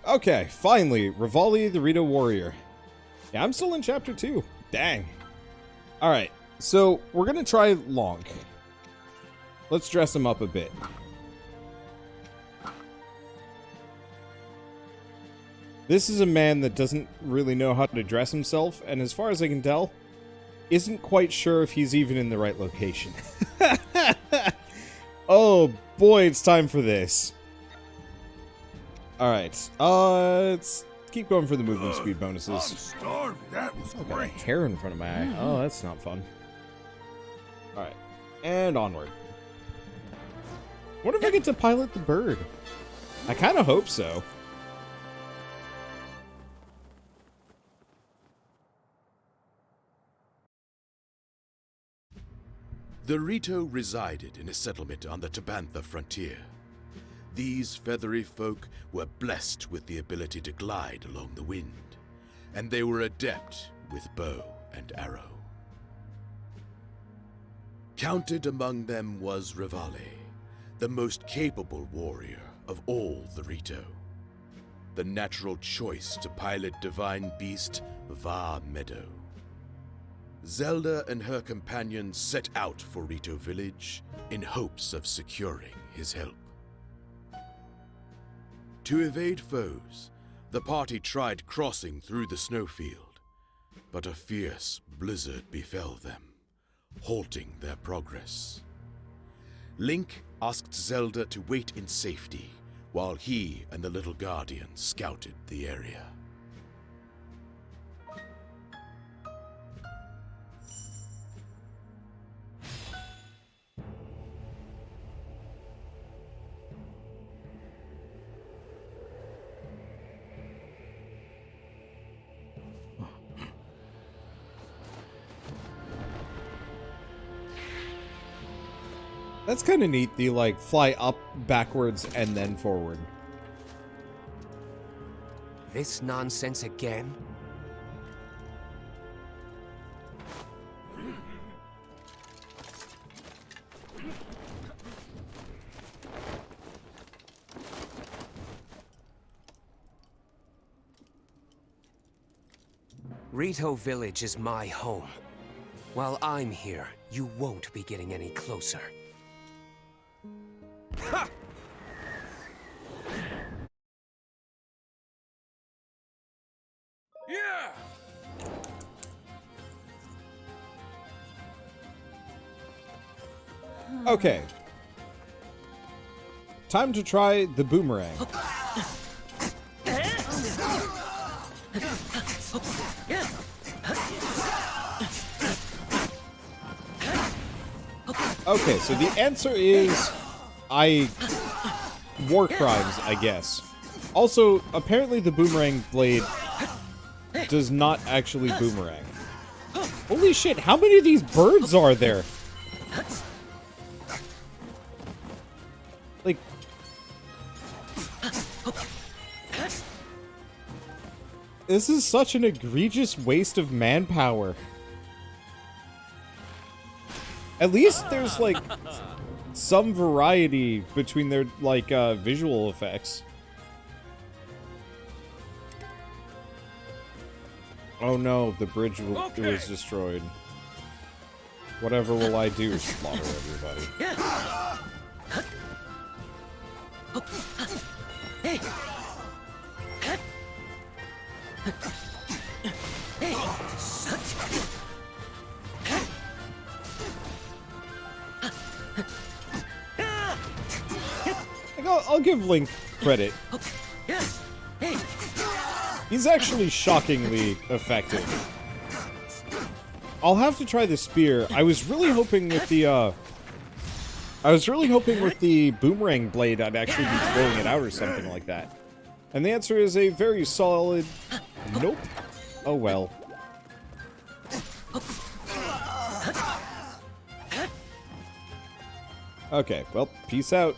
Okay, finally, Ravioli the Rito Warrior. Yeah, I'm still in Chapter 2. Dang. Alright, so we're gonna try Lonk. Let's dress him up a bit. This is a man that doesn't really know how to dress himself, and as far as I can tell, isn't quite sure if he's even in the right location. Oh boy, it's time for this. Alright, let's keep going for the movement speed bonuses. I'm starving. That was I've got a great. hair in front of my eye. Oh, that's not fun. Alright, and onward. What if I get to pilot the bird? I kind of hope so. The Rito resided in a settlement on the Tabantha frontier. These feathery folk were blessed with the ability to glide along the wind, and they were adept with bow and arrow. Counted among them was Ravioli, the most capable warrior of all the Rito, the natural choice to pilot divine beast Va Meadow. Zelda and her companions set out for Rito Village in hopes of securing his help. To evade foes, the party tried crossing through the snowfield, but a fierce blizzard befell them, halting their progress. Link asked Zelda to wait in safety while he and the little guardian scouted the area. That's kind of neat, the, like, fly up, backwards, and then forward. This nonsense again? Rito Village is my home. While I'm here, you won't be getting any closer. Ha! Yeah! Okay. Time to try the boomerang. Okay, so the answer is war crimes, I guess. Also, apparently the boomerang blade does not actually boomerang. Holy shit, how many of these birds are there? Like... This is such an egregious waste of manpower. At least there's, like, some variety between their, like, visual effects. Oh no, the bridge was destroyed. Whatever will I do? Slaughter everybody. I'll give Link credit. He's actually shockingly effective. I'll have to try the spear. I was really hoping with the boomerang blade I'd actually be throwing it out or something like that. And the answer is a very solid nope. Oh well. Okay, well, peace out.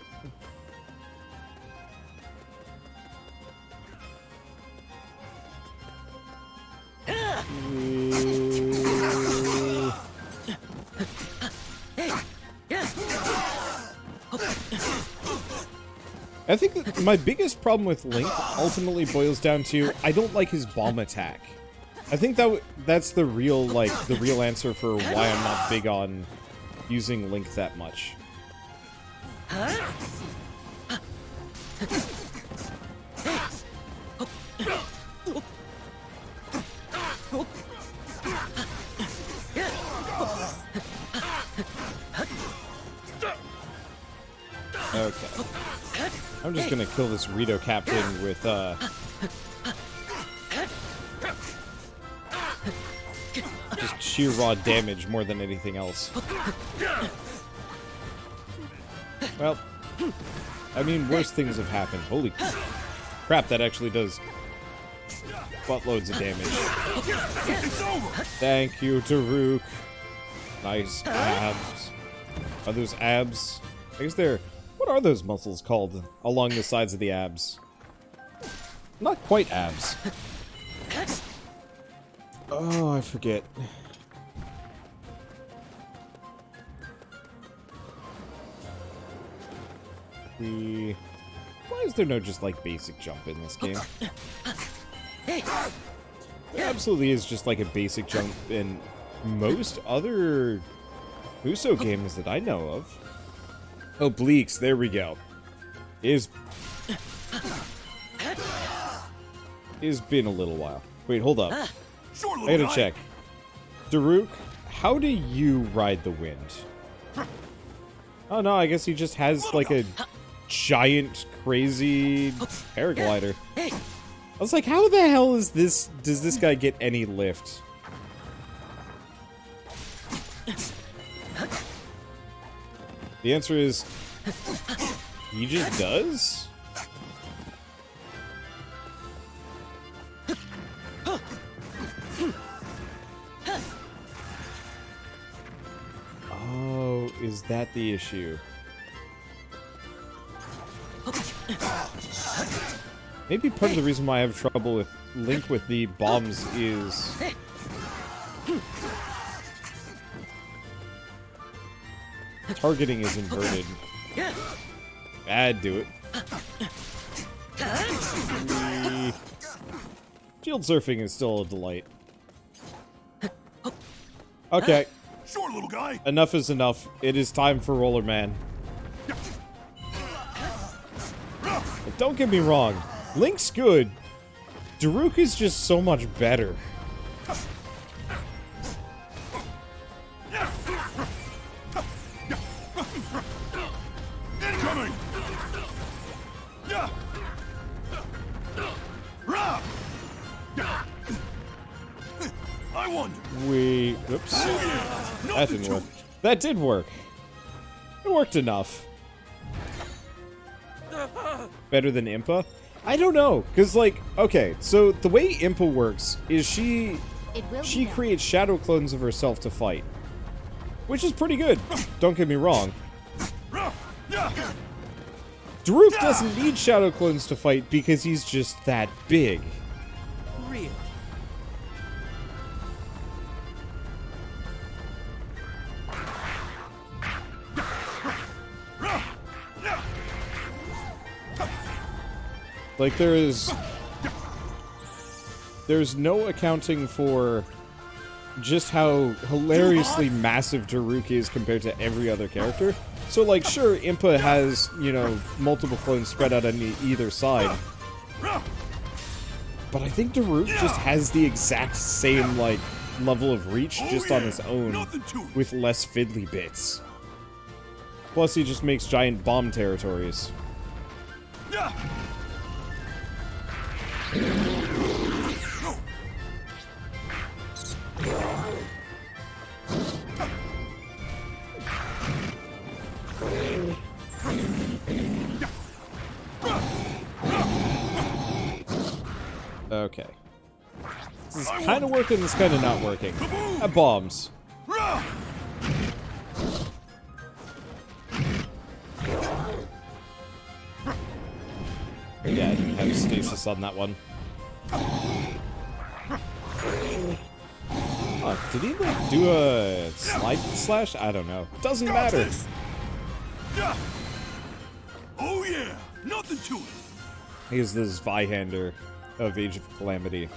I think that my biggest problem with Link ultimately boils down to I don't like his bomb attack. I think that's the real answer for why I'm not big on using Link that much. Okay. I'm just gonna kill this Rito captain with, just sheer raw damage more than anything else. Well, I mean, worse things have happened. Holy crap, that actually does buttloads of damage. Thank you, Daruk. Nice abs. Are those abs? I guess they're... What are those muscles called along the sides of the abs? Not quite abs. Oh, I forget. Why is there no just, like, basic jump in this game? There absolutely is just, like, a basic jump in most other Muso games that I know of. Obliques, there we go. It's been a little while. Wait, hold up. I gotta check. Daruk, how do you ride the wind? Oh no, I guess he just has like a giant, crazy paraglider. I was like, how the hell is this? Does this guy get any lift? The answer is, he just does? Oh, is that the issue? Maybe part of the reason why I have trouble with Link with the bombs is... targeting is inverted. I'd do it. Shield surfing is still a delight. Okay. Sure, little guy. Enough is enough. It is time for Roller Man. But don't get me wrong. Link's good. Daruk is just so much better. Incoming. I wonder. Oops. That didn't work. That did work. It worked enough. Better than Impa? I don't know, because, like, okay, so the way Impa works is she creates shadow clones of herself to fight. Which is pretty good, don't get me wrong. Daruk doesn't need shadow clones to fight because he's just that big. Real. Like, there's no accounting for just how hilariously massive Daruk is compared to every other character. So, like, sure, Impa has, you know, multiple clones spread out on either side. But I think Daruk just has the exact same, like, level of reach just on his own with less fiddly bits. Plus, he just makes giant bomb territories. Okay. This is kind of working, this is kind of not working. Bombs. Yeah, I didn't have stasis on that one. Oh, did he like do a slide slash? I don't know. Doesn't matter. Oh yeah. Nothing to it. He is the Zweihander of Age of Calamity.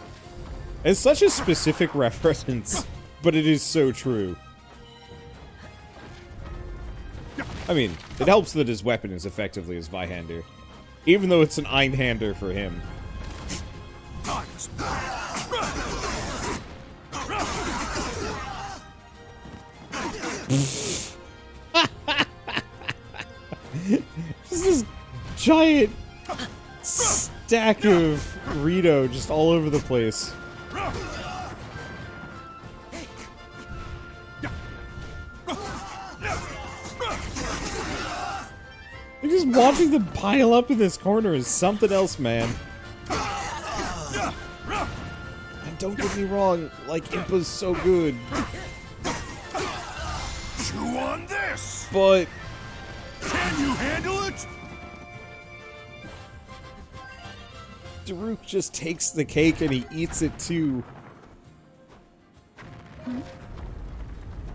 It's such a specific reference, but it is so true. I mean, it helps that his weapon is effectively a Zweihander, even though it's an Einhander for him. Just this giant stack of Rito just all over the place. Like, just watching them pile up in this corner is something else, man. And don't get me wrong, like, Impa's so good. Chew on this. But Can you handle it? Daruk just takes the cake and he eats it too.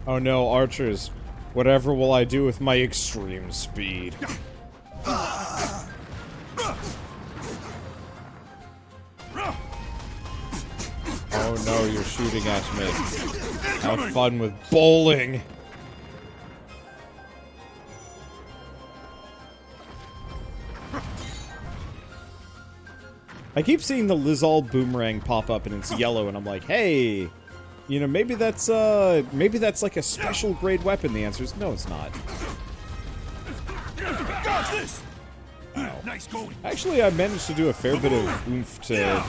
Oh no, archers. Whatever will I do with my extreme speed? Oh no, you're shooting at me. Have fun with bowling. I keep seeing the Lizal boomerang pop up and it's yellow and I'm like, hey, you know, maybe that's like a special grade weapon. The answer is no, it's not. Got this. Nice going. Actually, I managed to do a fair bit of oomph to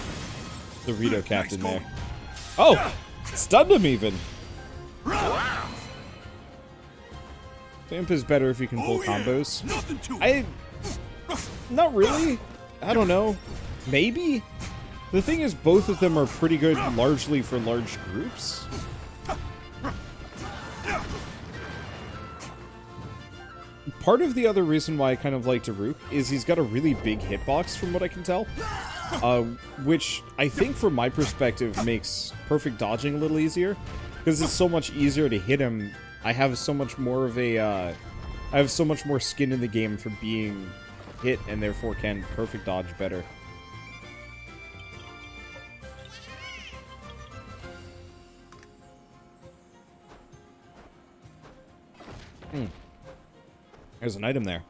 the Rito captain there. Oh, stunned him even. Imp is better if you can pull combos. Nothing to it. Not really. I don't know. Maybe? The thing is, both of them are pretty good largely for large groups. Part of the other reason why I kind of like Daruk is he's got a really big hitbox from what I can tell. Which I think from my perspective makes perfect dodging a little easier. Because it's so much easier to hit him. I have so much more of a, I have so much more skin in the game for being hit and therefore can perfect dodge better. There's an item there.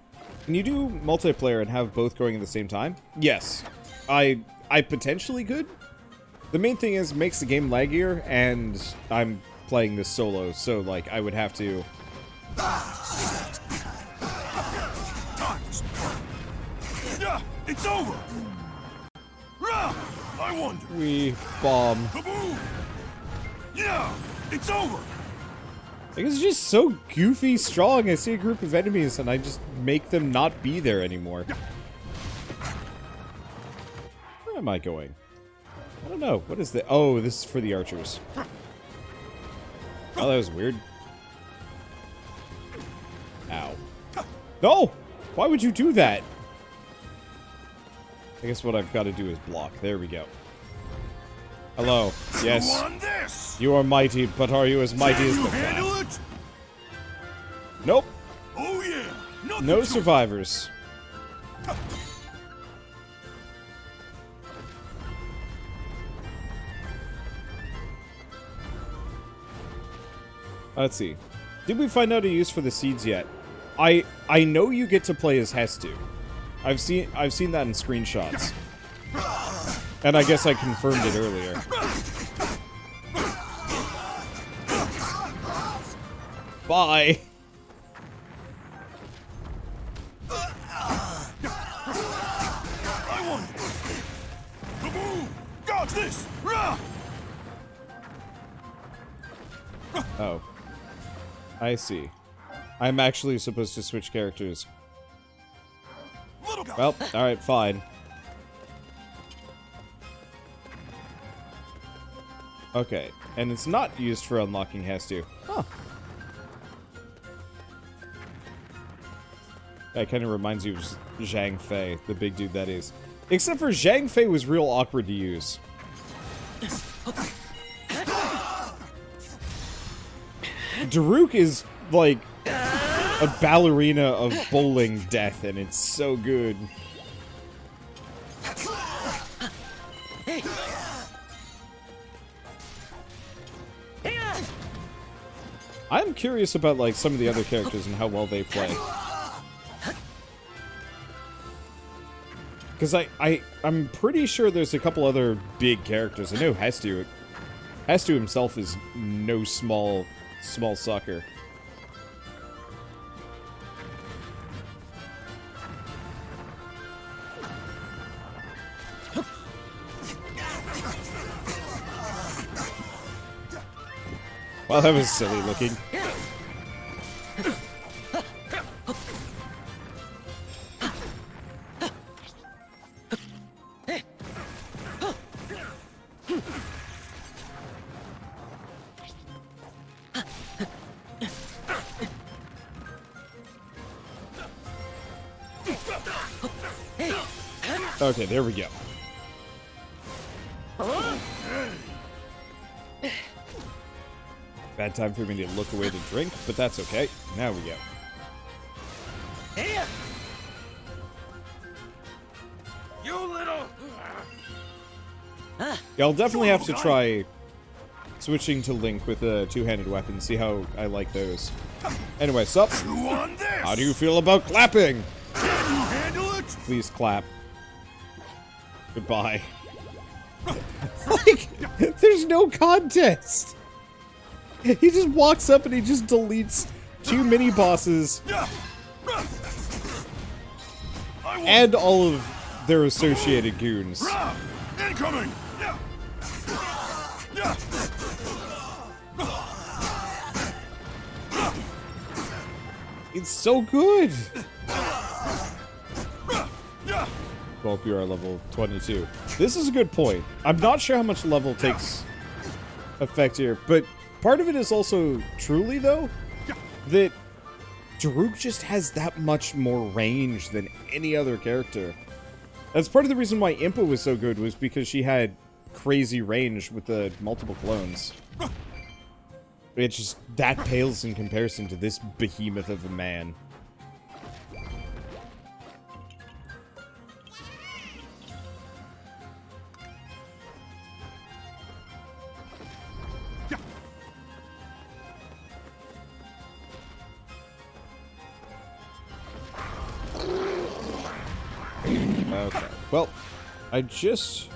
Can you do multiplayer and have both going at the same time? Yes. I potentially could. The main thing is it makes the game laggier, and I'm playing this solo, so like I would have to. It's over. I wonder. We bomb. Kaboom! Yeah, it's over. Like, it's just so goofy strong. I see a group of enemies and I just make them not be there anymore. Where am I going? I don't know. What is the... Oh, this is for the archers. Oh, that was weird. Ow. No! Why would you do that? I guess what I've got to do is block. There we go. Hello. Yes. You are mighty, but are you as mighty as the handle it? Nope. Oh yeah. No survivors. Let's see. Did we find out a use for the seeds yet? I know you get to play as Hestu. I've seen that in screenshots. And I guess I confirmed it earlier. Bye. I won. Kaboom! Got this. Oh. I see. I'm actually supposed to switch characters. Well, alright, fine. Okay, and it's not used for unlocking Hestu. Huh. That kind of reminds you of Zhang Fei, the big dude that is. Except for Zhang Fei was real awkward to use. Daruk is, like, a ballerina of bowling death, and it's so good. I'm curious about, like, some of the other characters and how well they play. Because I'm pretty sure there's a couple other big characters. I know Hestu himself is no small sucker. Well, that was silly looking. Okay, there we go. Bad time for me to look away to drink, but that's okay. Now we go. You little... Yeah, I'll definitely have to try switching to Link with a two-handed weapon, see how I like those. Anyway, sup? Chew on this! How do you feel about clapping? Can you handle it? Please clap. Goodbye. Like, there's no contest! He just walks up and he just deletes 2 mini-bosses and all of their associated goons. Incoming! It's so good! Well, you are level 22. This is a good point. I'm not sure how much level takes effect here, but part of it is also truly, though, that Daruk just has that much more range than any other character. That's part of the reason why Impa was so good, was because she had crazy range with the multiple clones. It just, that pales in comparison to this behemoth of a man. Okay, well, I just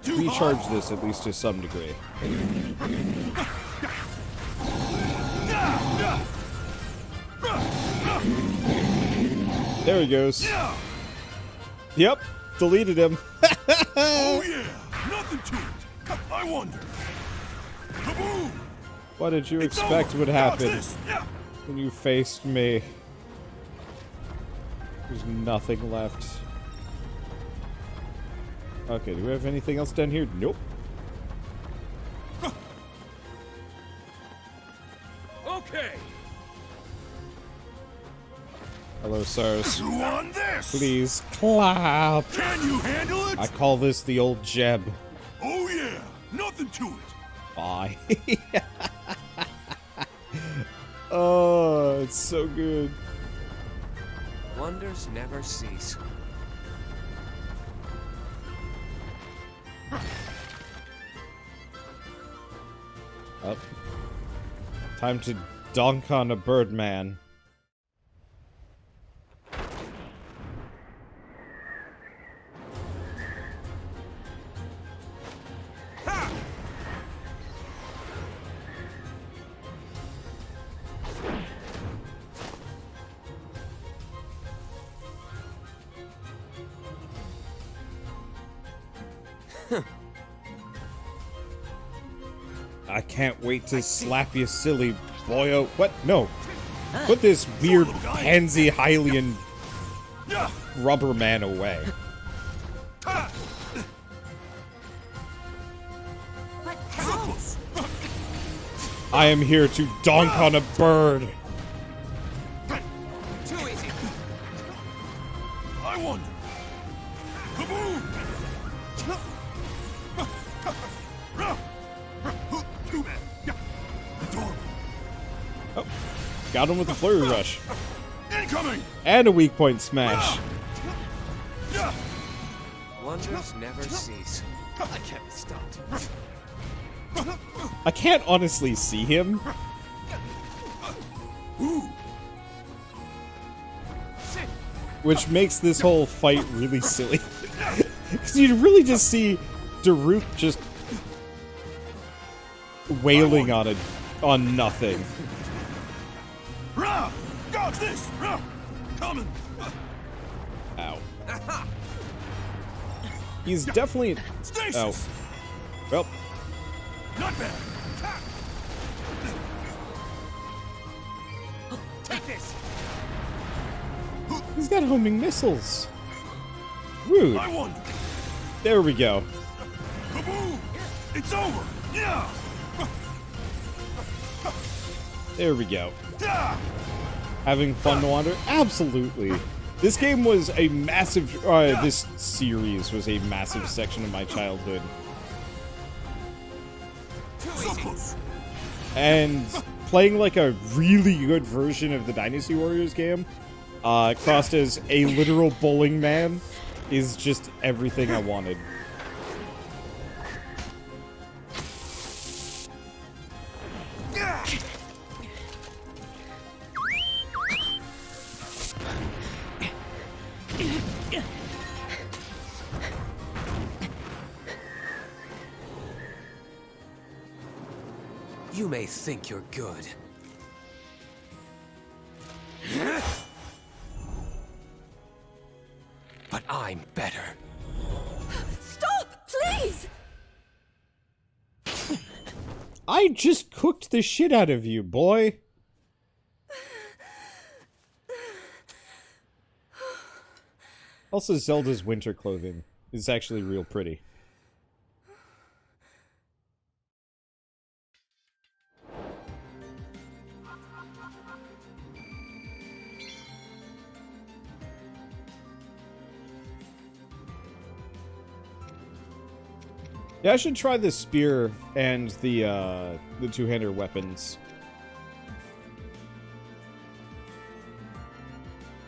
recharged this at least to some degree. There he goes. Yep, deleted him. Oh yeah, nothing to it. I wonder. Kaboom! What did you It's expect over. would Dodge happen this. when you faced me? There's nothing left. Okay, do we have anything else down here? Nope. Okay. Hello, sirs. Chew on this. Please clap. Can you handle it? I call this the old Jeb. Oh yeah, nothing to it. Bye. Oh, it's so good. Wonders never cease. Up. Time to donk on a Birdman. I can't wait to slap you, silly boyo. What? No. Put this weird pansy Hylian rubber man away. I am here to donk on a bird. Too easy. I wonder. Kaboom! Too bad. Adorable. Oh, got him with a flurry rush. Incoming! And a weak point smash. Wonders never cease. I can't be stopped. I can't honestly see him. Which makes this whole fight really silly. Because you really just see Daruk just wailing on nothing. Dodge this! Coming! Ow. He's definitely... Stasis! Oh. Well. Not bad! Take this! He's got homing missiles. Rude. I wonder. There we go. Kaboom! It's over! Yeah! There we go. Having fun to wander? Absolutely. This game was a massive... this series was a massive section of my childhood. So close! And playing like a really good version of the Dynasty Warriors game, crossed as a literal bowling man, is just everything I wanted. You may think you're good. But I'm better. Stop, please! I just cooked the shit out of you, boy. Also, Zelda's winter clothing is actually real pretty. Yeah, I should try the spear and the two-hander weapons.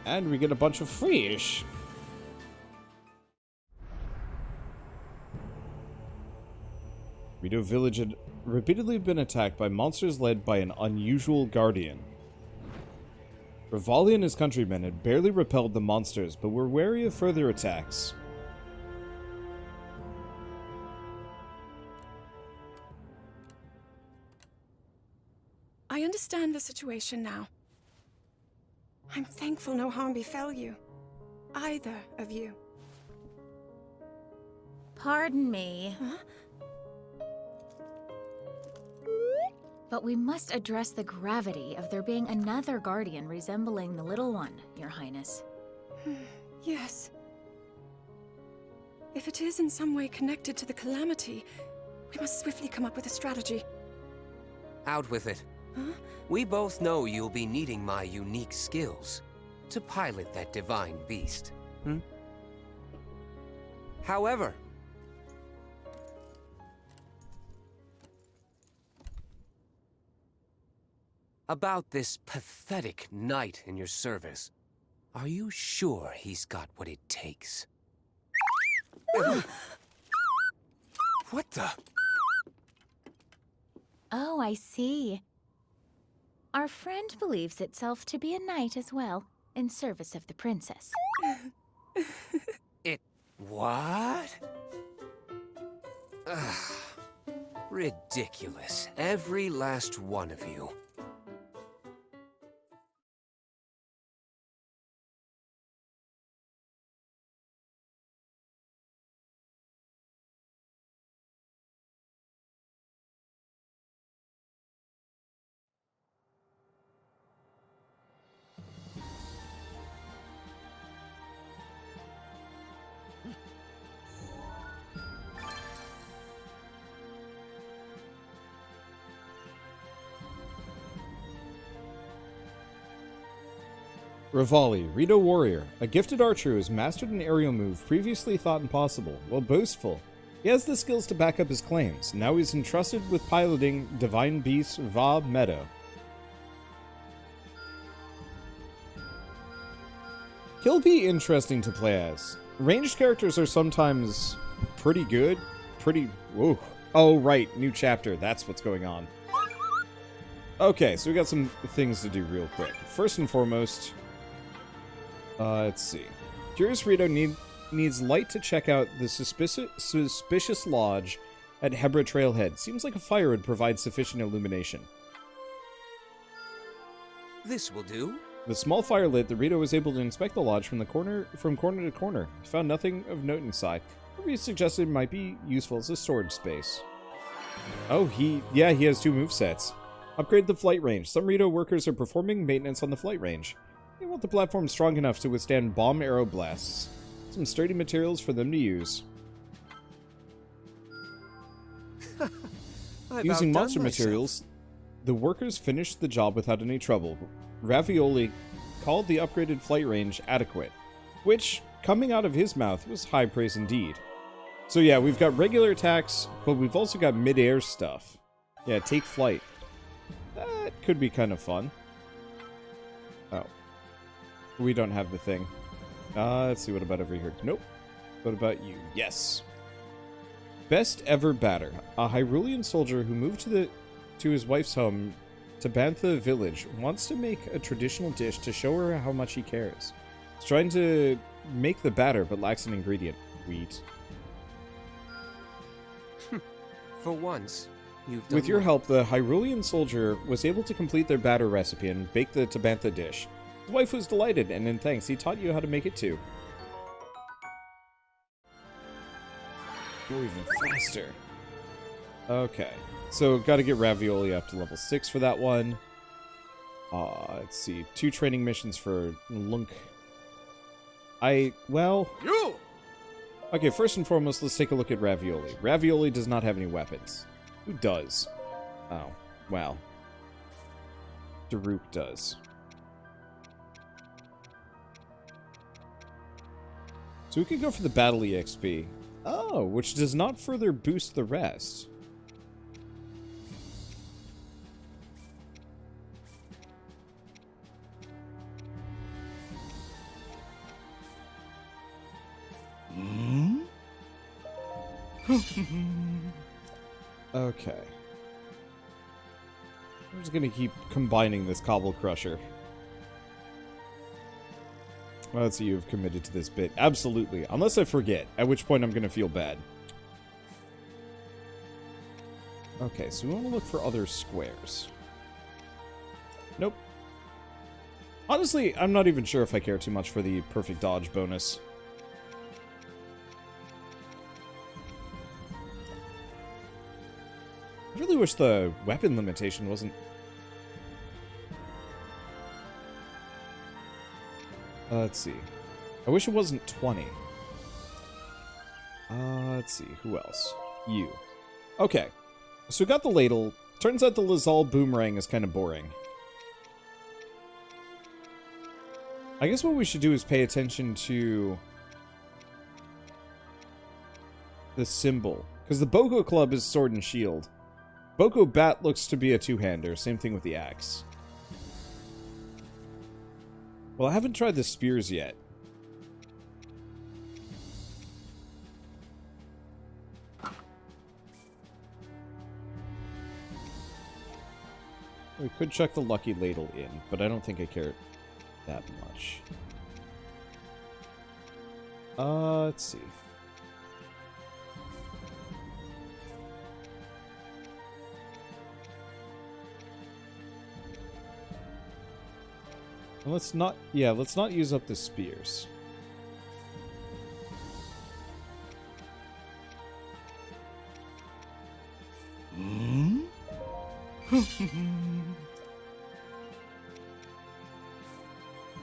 And we get a bunch of fish. Rito Village had repeatedly been attacked by monsters led by an unusual guardian. Ravioli and his countrymen had barely repelled the monsters, but were wary of further attacks. I understand the situation now. I'm thankful no harm befell you. Either of you. Pardon me. Huh? But we must address the gravity of there being another guardian resembling the little one, Your Highness. Yes. If it is in some way connected to the Calamity, we must swiftly come up with a strategy. Out with it. Huh? We both know you'll be needing my unique skills to pilot that divine beast. However, about this pathetic knight in your service, are you sure he's got what it takes? What the? Oh, I see. Our friend believes itself to be a knight as well, in service of the princess. What? Ugh. Ridiculous. Every last one of you. Ravioli, Rito Warrior, a gifted archer who has mastered an aerial move previously thought impossible. While boastful, he has the skills to back up his claims. Now he's entrusted with piloting Divine Beast Va Meadow. He'll be interesting to play as. Ranged characters are sometimes pretty good. Whoa. Oh, right. New chapter. That's what's going on. Okay, so we got some things to do real quick. First and foremost, let's see. Curious Rito needs light to check out the suspicious lodge at Hebra Trailhead. Seems like a fire would provide sufficient illumination. This will do. The small fire lit, the Rito was able to inspect the lodge from corner to corner. He found nothing of note inside. He suggested it might be useful as a storage space. Oh, he has 2 movesets. Upgrade the flight range. Some Rito workers are performing maintenance on the flight range. They want the platform strong enough to withstand bomb arrow blasts. Some sturdy materials for them to use. Using monster materials, the workers finished the job without any trouble. Ravioli called the upgraded flight range adequate, which, coming out of his mouth, was high praise indeed. So yeah, we've got regular attacks, but we've also got mid-air stuff. Yeah, take flight. That could be kind of fun. Oh. We don't have the thing. Let's see, what about over here? Nope. What about you? Yes. Best ever batter. A Hyrulean soldier who moved to his wife's home to Bantha village wants to make a traditional dish to show her how much he cares. He's trying to make the batter, but lacks an ingredient. Wheat. For once, you've done With your well. help, the Hyrulean soldier was able to complete their batter recipe and bake the Tabantha dish. His wife was delighted, and in thanks, he taught you how to make it too. Go even faster. Okay, so gotta get Ravioli up to level 6 for that one. Let's see, 2 training missions for Lunk. Okay, first and foremost, let's take a look at Ravioli. Ravioli does not have any weapons. Who does? Oh, well. Daruk does. So we could go for the battle EXP. Oh, which does not further boost the rest. Okay. I'm just gonna keep combining this Cobble Crusher. Well, let's see, you've committed to this bit. Absolutely. Unless I forget, at which point I'm gonna feel bad. Okay, so we want to look for other squares. Nope. Honestly, I'm not even sure if I care too much for the perfect dodge bonus. I really wish the weapon limitation wasn't... let's see. I wish it wasn't 20. Let's see. Who else? You. Okay. So we got the ladle. Turns out the Lazal boomerang is kind of boring. I guess what we should do is pay attention to the symbol. Because the Boko Club is sword and shield. Boko Bat looks to be a two-hander. Same thing with the axe. Well, I haven't tried the spears yet. We could chuck the Lucky Ladle in, but I don't think I care that much. Let's see. Let's not use up the spears.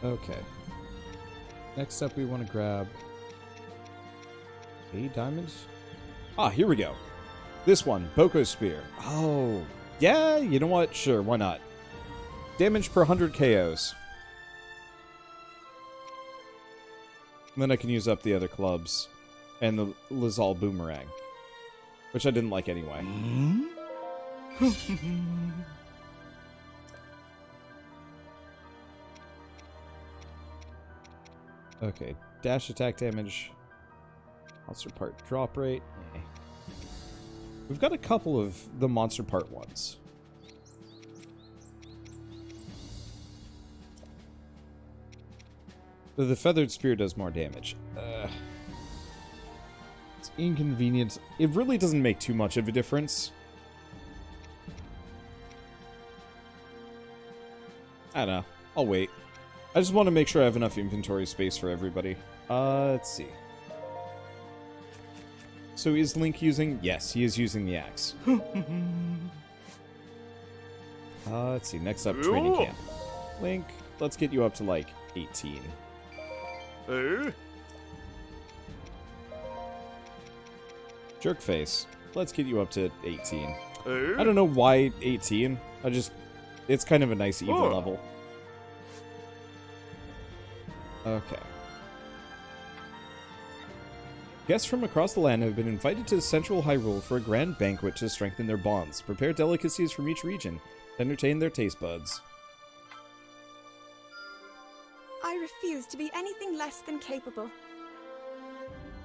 Okay. Next up, we want to grab a diamond. Ah, here we go. This one, Boko Spear. Oh, yeah, you know what? Sure, why not? Damage per 100 KOs. And then I can use up the other clubs and the Lazal Boomerang, which I didn't like anyway. Okay, dash attack damage. Monster part drop rate. Eh. We've got a couple of the monster part ones. The feathered spear does more damage. It's inconvenient. It really doesn't make too much of a difference. I don't know. I'll wait. I just want to make sure I have enough inventory space for everybody. Let's see. So is Link using... Yes, he is using the axe. Let's see. Next up, training camp. Link, let's get you up to, like, 18. Jerkface, let's get you up to 18. I don't know why 18. It's kind of a nice even level. Okay. Guests from across the land have been invited to Central Hyrule for a grand banquet to strengthen their bonds, prepare delicacies from each region, and entertain their taste buds. I refuse to be anything less than capable.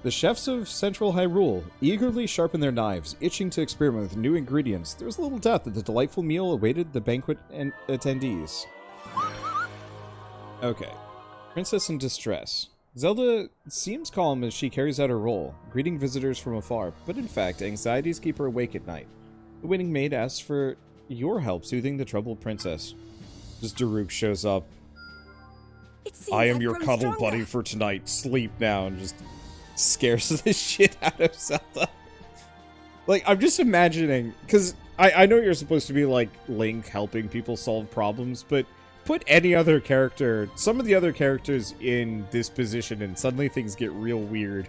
The chefs of Central Hyrule eagerly sharpened their knives, itching to experiment with new ingredients. There was little doubt that the delightful meal awaited the banquet and attendees. Okay. Princess in distress. Zelda seems calm as she carries out her role, greeting visitors from afar, but in fact, anxieties keep her awake at night. The waiting maid asks for your help soothing the troubled princess. Just Daruk shows up. I am your cuddle buddy for tonight. Sleep now, and just scares the shit out of Zelda. Like, I'm just imagining, because I know you're supposed to be like Link helping people solve problems, but put any other character, some of the other characters in this position, and suddenly things get real weird.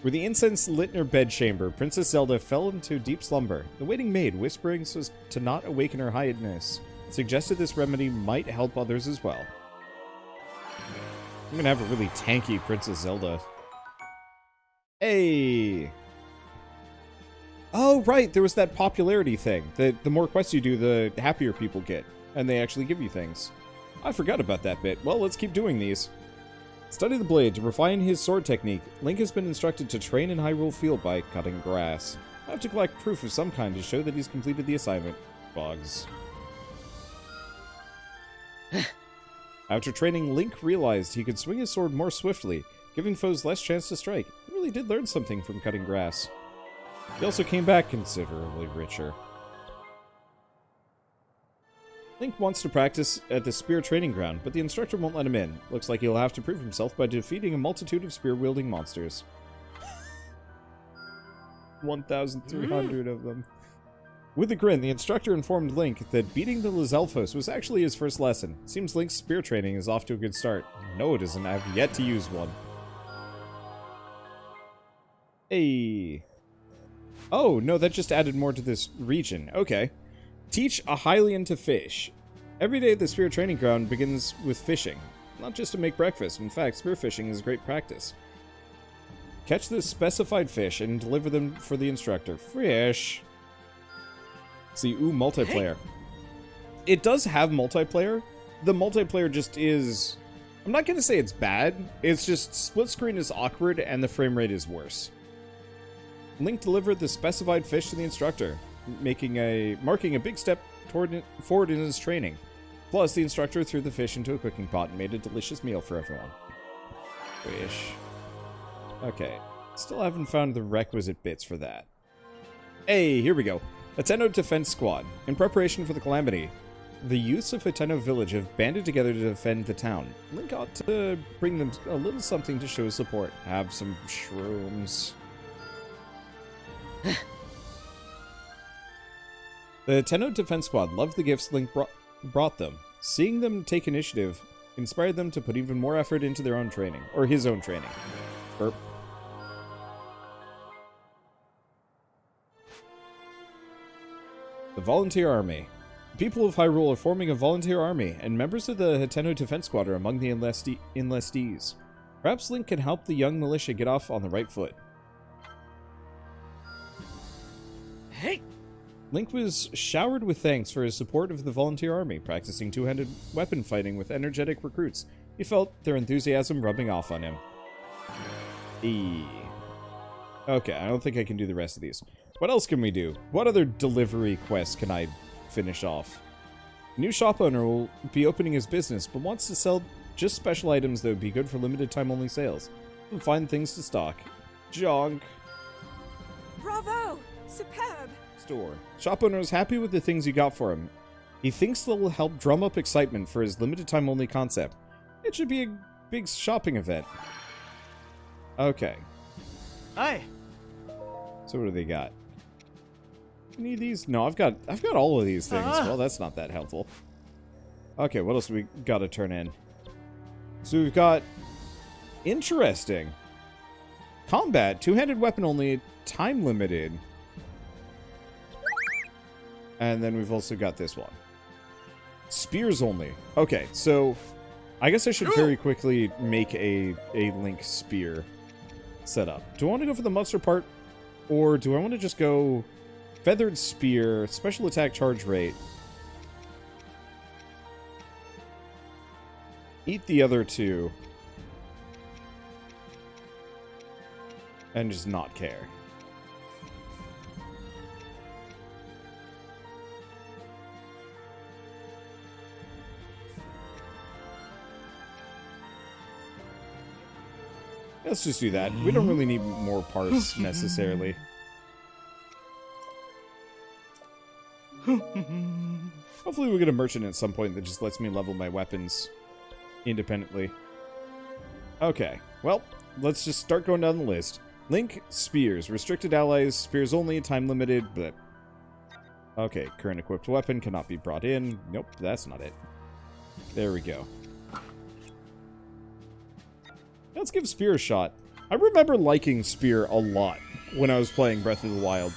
With the incense lit in her bedchamber, Princess Zelda fell into deep slumber. The waiting maid, whispering so as to not awaken her highness, suggested this remedy might help others as well. I'm gonna have a really tanky Princess Zelda. Hey! Oh, right, there was that popularity thing. The more quests you do, the happier people get. And they actually give you things. I forgot about that bit. Well, let's keep doing these. Study the blade to refine his sword technique. Link has been instructed to train in Hyrule Field by cutting grass. I have to collect proof of some kind to show that he's completed the assignment. Bugs. After training, Link realized he could swing his sword more swiftly, giving foes less chance to strike. He really did learn something from cutting grass. He also came back considerably richer. Link wants to practice at the spear training ground, but the instructor won't let him in. Looks like he'll have to prove himself by defeating a multitude of spear-wielding monsters. 1,300 of them. With a grin, the instructor informed Link that beating the Lizalfos was actually his first lesson. Seems Link's spear training is off to a good start. No, it isn't. I've yet to use one. Hey. Oh, no, that just added more to this region. Okay. Teach a Hylian to fish. Every day at the spear training ground begins with fishing. Not just to make breakfast. In fact, spearfishing is great practice. Catch the specified fish and deliver them for the instructor. Fish. See, ooh, multiplayer. It does have multiplayer. The multiplayer just is... I'm not going to say it's bad. It's just split screen is awkward and the frame rate is worse. Link delivered the specified fish to the instructor, marking a big step forward in his training. Plus, the instructor threw the fish into a cooking pot and made a delicious meal for everyone. Fish. Okay. Still haven't found the requisite bits for that. Hey, here we go. Hateno Defense Squad. In preparation for the Calamity, the youths of Hateno Village have banded together to defend the town. Link ought to bring them a little something to show his support. Have some shrooms. The Hateno Defense Squad loved the gifts Link brought them. Seeing them take initiative inspired them to put even more effort into their own training. Or his own training. Burp. The Volunteer Army. The people of Hyrule are forming a volunteer army, and members of the Hateno Defense Squad are among the enlistees. Perhaps Link can help the young militia get off on the right foot. Hey! Link was showered with thanks for his support of the volunteer army, practicing two-handed weapon fighting with energetic recruits. He felt their enthusiasm rubbing off on him. Okay, I don't think I can do the rest of these. What else can we do? What other delivery quests can I finish off? New shop owner will be opening his business, but wants to sell just special items that would be good for limited time only sales. And find things to stock. Junk. Bravo! Superb! Store. Shop owner is happy with the things you got for him. He thinks they'll help drum up excitement for his limited time only concept. It should be a big shopping event. Okay. Hi. So what do they got? Any of these? No, I've got all of these things. Well, that's not that helpful. Okay, what else do we got to turn in? So we've got interesting combat, two-handed weapon only, time limited, and then we've also got this one, spears only. Okay, so I guess I should very quickly make a Link spear setup. Do I want to go for the monster part, or do I want to just go feathered spear, special attack charge rate? Eat the other two. And just not care. Let's just do that. We don't really need more parts necessarily. Hopefully we'll get a merchant at some point that just lets me level my weapons independently. Okay, well, let's just start going down the list. Link, spears. Restricted allies, spears only, time limited, but... Okay, current equipped weapon cannot be brought in. Nope, that's not it. There we go. Let's give spear a shot. I remember liking spear a lot when I was playing Breath of the Wild.